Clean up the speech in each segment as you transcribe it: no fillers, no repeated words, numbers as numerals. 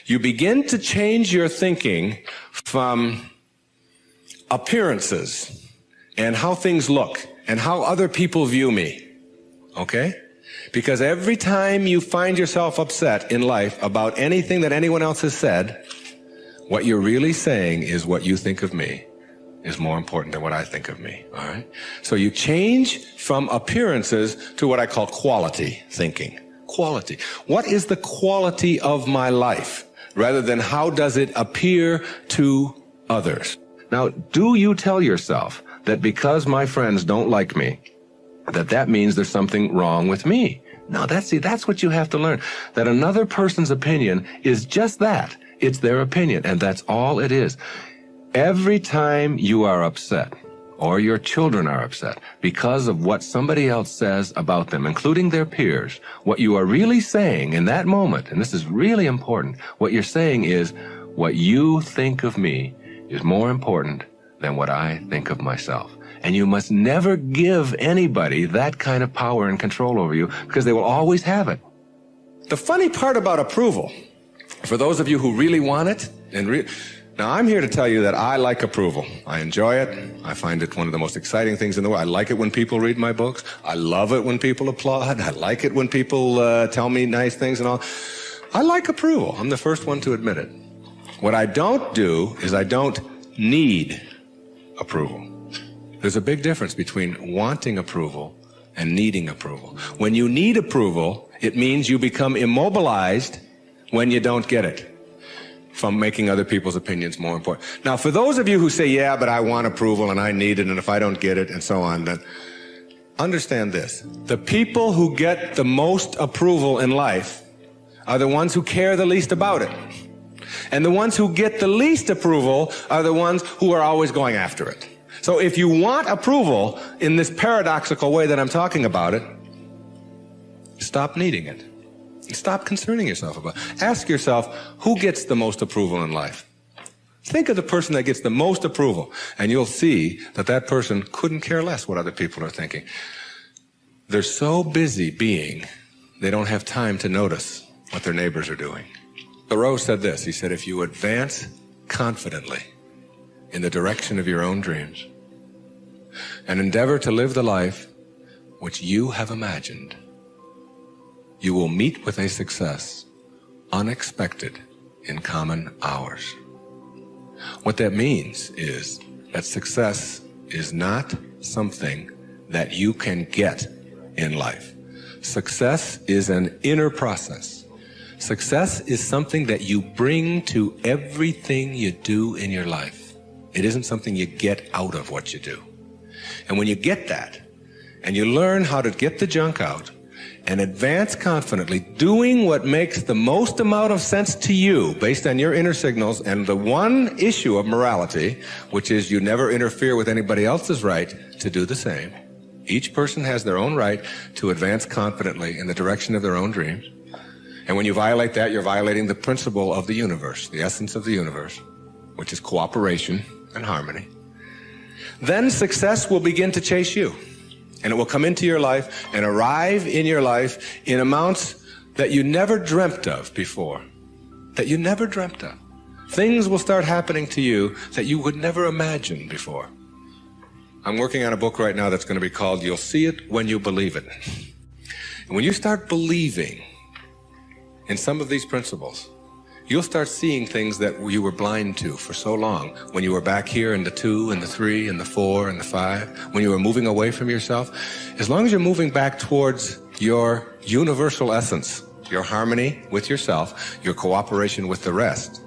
You begin to change your thinking from appearances and how things look and how other people view me, okay? Because every time you find yourself upset in life about anything that anyone else has said, what you're really saying is what you think of me is more important than what I think of me, all right? So you change from appearances to what I call quality thinking. Quality. What is the quality of my life, rather than how does it appear to others? Now, do you tell yourself that because my friends don't like me, that means there's something wrong with me? No, that's what you have to learn. That another person's opinion is just that. It's their opinion, and that's all it is. Every time you are upset, or your children are upset, because of what somebody else says about them, including their peers, what you are really saying in that moment, and this is really important, what you're saying is, what you think of me is more important than what I think of myself. And you must never give anybody that kind of power and control over you, because they will always have it. The funny part about approval, for those of you who really want it, now I'm here to tell you that I like approval. I enjoy it. I find it one of the most exciting things in the world. I like it when people read my books. I love it when people applaud. I like it when people tell me nice things and all. I like approval. I'm the first one to admit it. What I don't do is I don't need approval. There's a big difference between wanting approval and needing approval. When you need approval, it means you become immobilized when you don't get it, from making other people's opinions more important. Now, for those of you who say, yeah, but I want approval and I need it, and if I don't get it, and so on, then understand this. The people who get the most approval in life are the ones who care the least about it. And the ones who get the least approval are the ones who are always going after it. So if you want approval in this paradoxical way that I'm talking about it, stop needing it. Stop concerning yourself about it. Ask yourself, who gets the most approval in life? Think of the person that gets the most approval, and you'll see that that person couldn't care less what other people are thinking. They're so busy being, they don't have time to notice what their neighbors are doing. Thoreau said this. He said, if you advance confidently in the direction of your own dreams and endeavor to live the life which you have imagined, you will meet with a success unexpected in common hours. What that means is that success is not something that you can get in life. Success is an inner process. Success is something that you bring to everything you do in your life. It isn't something you get out of what you do. And when you get that, and you learn how to get the junk out, and advance confidently, doing what makes the most amount of sense to you based on your inner signals and the one issue of morality, which is you never interfere with anybody else's right to do the same. Each person has their own right to advance confidently in the direction of their own dreams. And when you violate that, you're violating the principle of the universe, the essence of the universe, which is cooperation and harmony. Then success will begin to chase you. And it will come into your life and arrive in your life in amounts that you never dreamt of before. That you never dreamt of. Things will start happening to you that you would never imagine before. I'm working on a book right now that's going to be called You'll See It When You Believe It. And when you start believing in some of these principles, you'll start seeing things that you were blind to for so long. When you were back here in the 2 and the 3 and the 4 and the 5, when you were moving away from yourself, as long as you're moving back towards your universal essence, your harmony with yourself, your cooperation with the rest,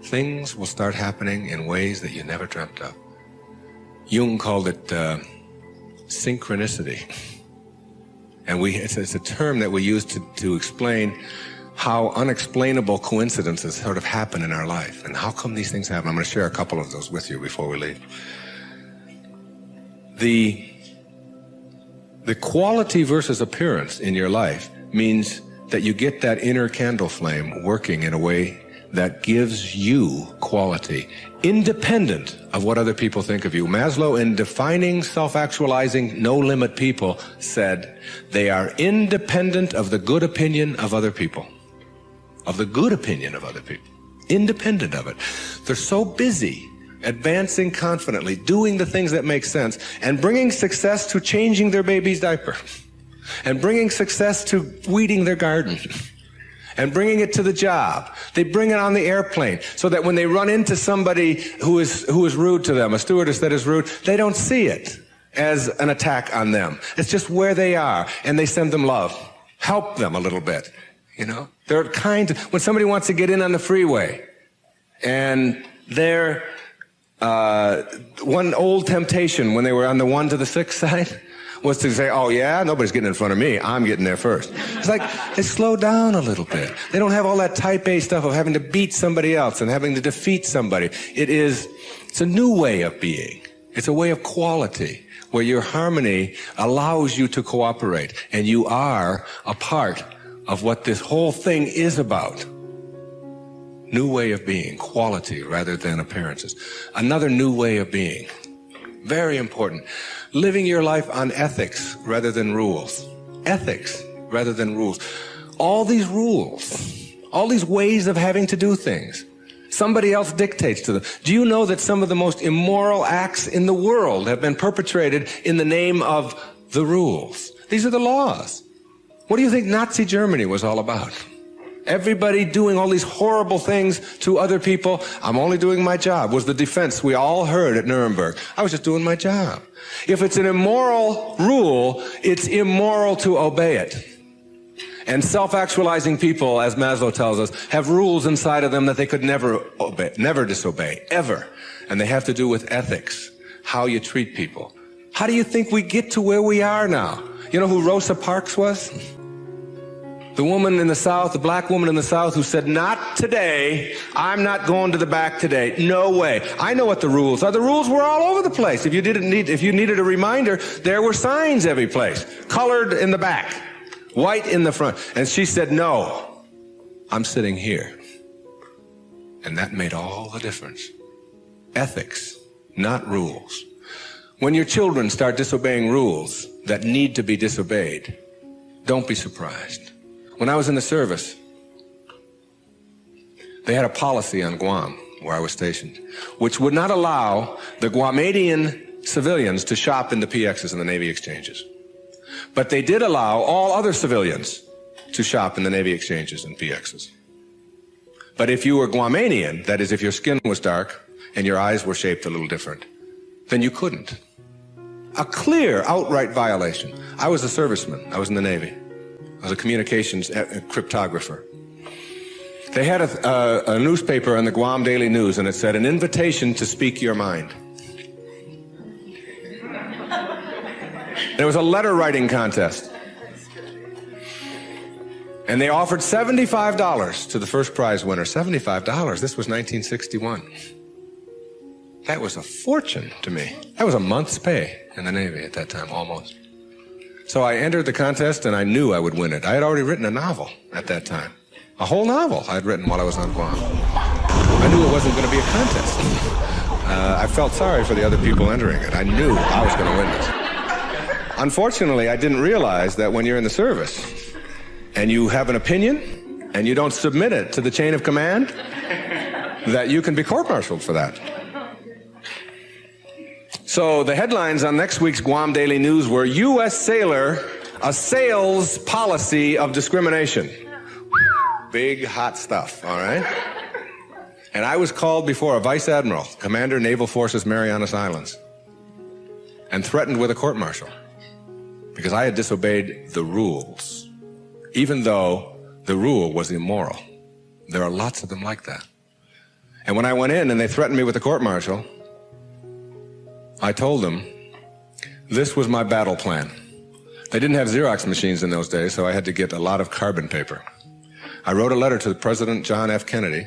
things will start happening in ways that you never dreamt of. Jung called it synchronicity. And it's a term that we use to explain how unexplainable coincidences sort of happen in our life. And how come these things happen? I'm going to share a couple of those with you before we leave. The quality versus appearance in your life means that you get that inner candle flame working in a way that gives you quality, independent of what other people think of you. Maslow, in defining self-actualizing, no-limit people, said they are independent of the good opinion of other people. of the good opinion of other people, independent of it. They're so busy advancing confidently, doing the things that make sense, and bringing success to changing their baby's diaper, and bringing success to weeding their garden, and bringing it to the job. They bring it on the airplane so that when they run into somebody who is rude to them, a stewardess that is rude, they don't see it as an attack on them. It's just where they are, and they send them love. Help them a little bit, you know. They're kind. When somebody wants to get in on the freeway, and they're one old temptation when they were on the 1 to the 6 side was to say, oh yeah, nobody's getting in front of me, I'm getting there first. It's like, they slow down a little bit. They don't have all that type A stuff of having to beat somebody else and having to defeat somebody. It's a new way of being. It's a way of quality where your harmony allows you to cooperate, and you are a part of what this whole thing is about. New way of being, quality rather than appearances. Another new way of being, very important. Living your life on ethics rather than rules. Ethics rather than rules. All these rules, all these ways of having to do things, somebody else dictates to them. Do you know that some of the most immoral acts in the world have been perpetrated in the name of the rules? These are the laws. What do you think Nazi Germany was all about? Everybody doing all these horrible things to other people. I'm only doing my job was the defense we all heard at Nuremberg. I was just doing my job. If it's an immoral rule, it's immoral to obey it. And self-actualizing people, as Maslow tells us, have rules inside of them that they could never obey, never disobey, ever. And they have to do with ethics, how you treat people. How do you think we get to where we are now? You know who Rosa Parks was? The woman in the South, the black woman in the South who said, not today, I'm not going to the back today. No way. I know what the rules are. The rules were all over the place. If you needed a reminder, there were signs every place. Colored in the back, white in the front. And she said, no, I'm sitting here. And that made all the difference. Ethics, not rules. When your children start disobeying rules that need to be disobeyed, don't be surprised. When I was in the service, they had a policy on Guam, where I was stationed, which would not allow the Guamanian civilians to shop in the PXs and the Navy exchanges. But they did allow all other civilians to shop in the Navy exchanges and PXs. But if you were Guamanian, that is, if your skin was dark and your eyes were shaped a little different, then you couldn't. A clear, outright violation. I was a serviceman. I was in the Navy. I was a communications cryptographer. They had a newspaper on the Guam Daily News, and it said, an invitation to speak your mind. There was a letter writing contest. And they offered $75 to the first prize winner. $75. This was 1961. That was a fortune to me. That was a month's pay in the Navy at that time, almost. So I entered the contest, and I knew I would win it. I had already written a novel at that time. A whole novel I had written while I was on Guam. I knew it wasn't going to be a contest. I felt sorry for the other people entering it. I knew I was going to win this. Unfortunately, I didn't realize that when you're in the service and you have an opinion and you don't submit it to the chain of command, that you can be court-martialed for that. So the headlines on next week's Guam Daily News were, U.S. sailor assails policy of discrimination. Big, hot stuff, all right? And I was called before a vice admiral, Commander Naval Forces Marianas Islands, and threatened with a court-martial because I had disobeyed the rules, even though the rule was immoral. There are lots of them like that. And when I went in and they threatened me with a court-martial, I told them this was my battle plan. They didn't have Xerox machines in those days, so I had to get a lot of carbon paper. I wrote a letter to President John F. Kennedy,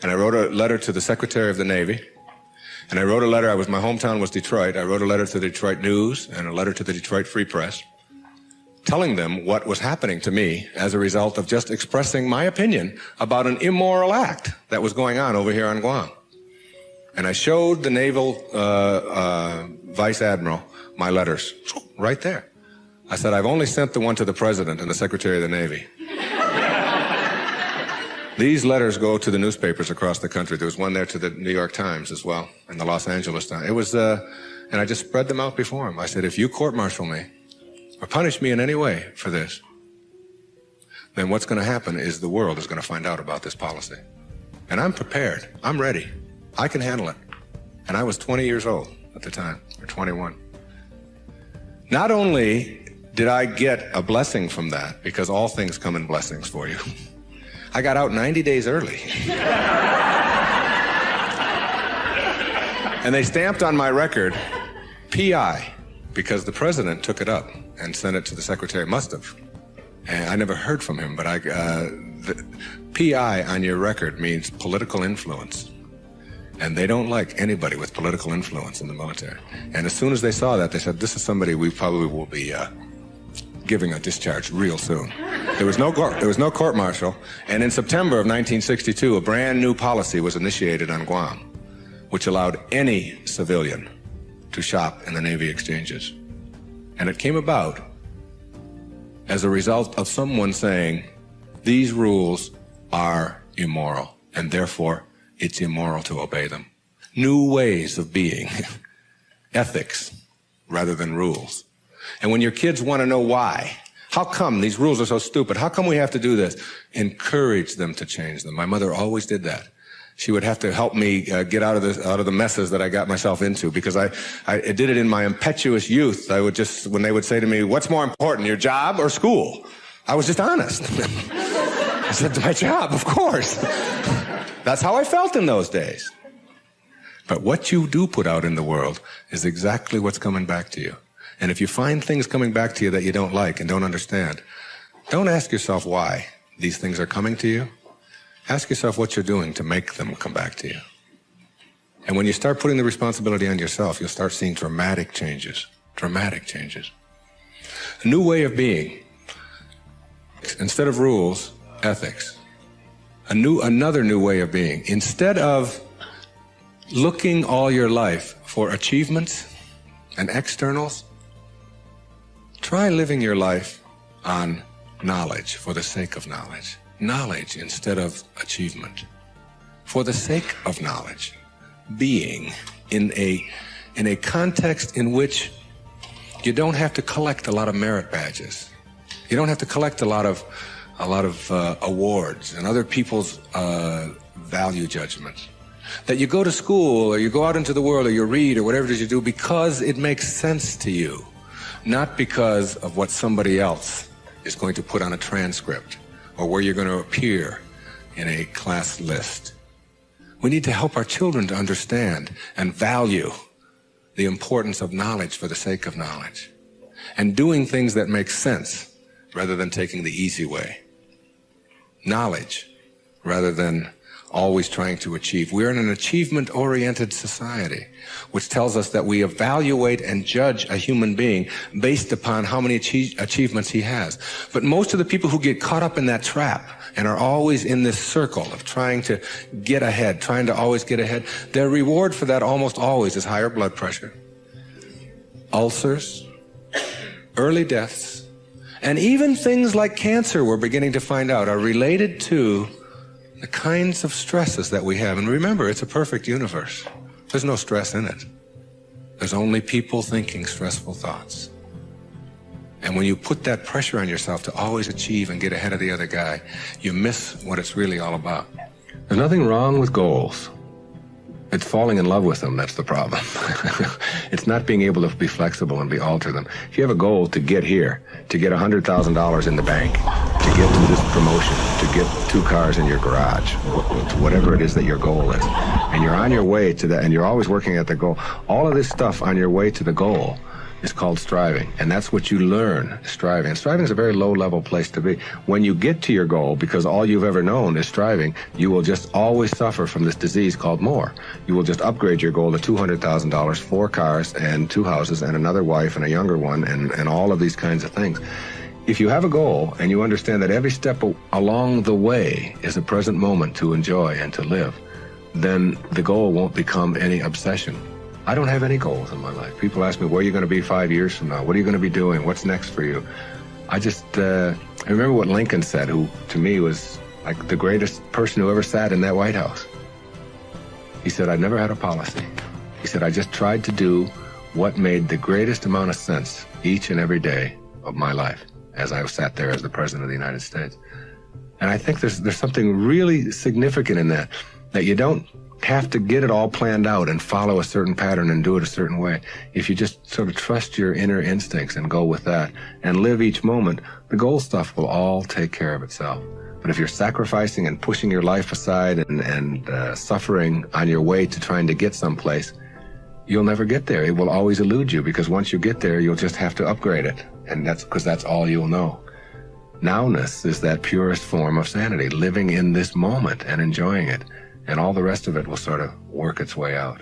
and I wrote a letter to the Secretary of the Navy, and I wrote a letter, my hometown was Detroit, I wrote a letter to the Detroit News and a letter to the Detroit Free Press, telling them what was happening to me as a result of just expressing my opinion about an immoral act that was going on over here on Guam. And I showed the naval vice admiral my letters, right there. I said, I've only sent the one to the president and the Secretary of the Navy. These letters go to the newspapers across the country. There was one there to the New York Times as well, and the Los Angeles Times. It was, and I just spread them out before him. I said, if you court-martial me or punish me in any way for this, then what's going to happen is the world is going to find out about this policy. And I'm prepared. I'm ready. I can handle it. And I was 20 years old at the time, or 21. Not only did I get a blessing from that, because all things come in blessings for you, I got out 90 days early. And they stamped on my record, PI, because the president took it up and sent it to the secretary. Must have. And I never heard from him, but the PI on your record means political influence. And they don't like anybody with political influence in the military. And as soon as they saw that, they said, this is somebody we probably will be giving a discharge real soon. There was no court-martial, and in September of 1962, a brand new policy was initiated on Guam, which allowed any civilian to shop in the Navy exchanges. And it came about as a result of someone saying, these rules are immoral, and therefore it's immoral to obey them. New ways of being, ethics rather than rules. And when your kids want to know why, how come these rules are so stupid? How come we have to do this? Encourage them to change them. My mother always did that. She would have to help me get out of the messes that I got myself into, because I did it in my impetuous youth. I would just, when they would say to me, what's more important, your job or school? I was just honest. I said, my job, of course. That's how I felt in those days. But what you do put out in the world is exactly what's coming back to you. And if you find things coming back to you that you don't like and don't understand, don't ask yourself why these things are coming to you. Ask yourself what you're doing to make them come back to you. And when you start putting the responsibility on yourself, you'll start seeing dramatic changes. Dramatic changes. A new way of being. Instead of rules, ethics. Another new way of being. Instead of looking all your life for achievements and externals, try living your life on knowledge for the sake of knowledge. Knowledge instead of achievement. For the sake of knowledge. Being in a context in which you don't have to collect a lot of merit badges. You don't have to collect a lot of awards and other people's value judgments. That you go to school or you go out into the world or you read or whatever it is you do because it makes sense to you, not because of what somebody else is going to put on a transcript or where you're going to appear in a class list. We need to help our children to understand and value the importance of knowledge for the sake of knowledge and doing things that make sense rather than taking the easy way. Knowledge rather than always trying to achieve. We're in an achievement-oriented society, which tells us that we evaluate and judge a human being based upon how many achievements he has. But most of the people who get caught up in that trap and are always in this circle of trying to get ahead, trying to always get ahead, their reward for that almost always is higher blood pressure, ulcers, early deaths, and even things like cancer, we're beginning to find out, are related to the kinds of stresses that we have. And remember, it's a perfect universe. There's no stress in it. There's only people thinking stressful thoughts. And when you put that pressure on yourself to always achieve and get ahead of the other guy, you miss what it's really all about. There's nothing wrong with goals. It's falling in love with them that's the problem. It's not being able to be flexible and alter them. If you have a goal to get here, to get $100,000 in the bank, to get to this promotion, to get 2 cars in your garage, whatever it is that your goal is, and you're on your way to that, and you're always working at the goal, all of this stuff on your way to the goal is called striving, and that's what you learn, striving. And striving is a very low-level place to be. When you get to your goal, because all you've ever known is striving, you will just always suffer from this disease called more. You will just upgrade your goal to $200,000, 4 cars and 2 houses and another wife and a younger one and all of these kinds of things. If you have a goal and you understand that every step along the way is a present moment to enjoy and to live, then the goal won't become any obsession. I don't have any goals in my life. People ask me, where are you going to be 5 years from now? What are you going to be doing? What's next for you? I remember what Lincoln said, who to me was like the greatest person who ever sat in that White House. He said, I never had a policy. He said, I just tried to do what made the greatest amount of sense each and every day of my life as I sat there as the President of the United States. And I think there's something really significant in that you don't have to get it all planned out and follow a certain pattern and do it a certain way. If you just sort of trust your inner instincts and go with that and live each moment, the goal stuff will all take care of itself. But if you're sacrificing and pushing your life aside and suffering on your way to trying to get someplace, you'll never get there. It will always elude you, because once you get there, you'll just have to upgrade it. And that's because that's all you'll know. Nowness is that purest form of sanity, living in this moment and enjoying it. And all the rest of it will sort of work its way out.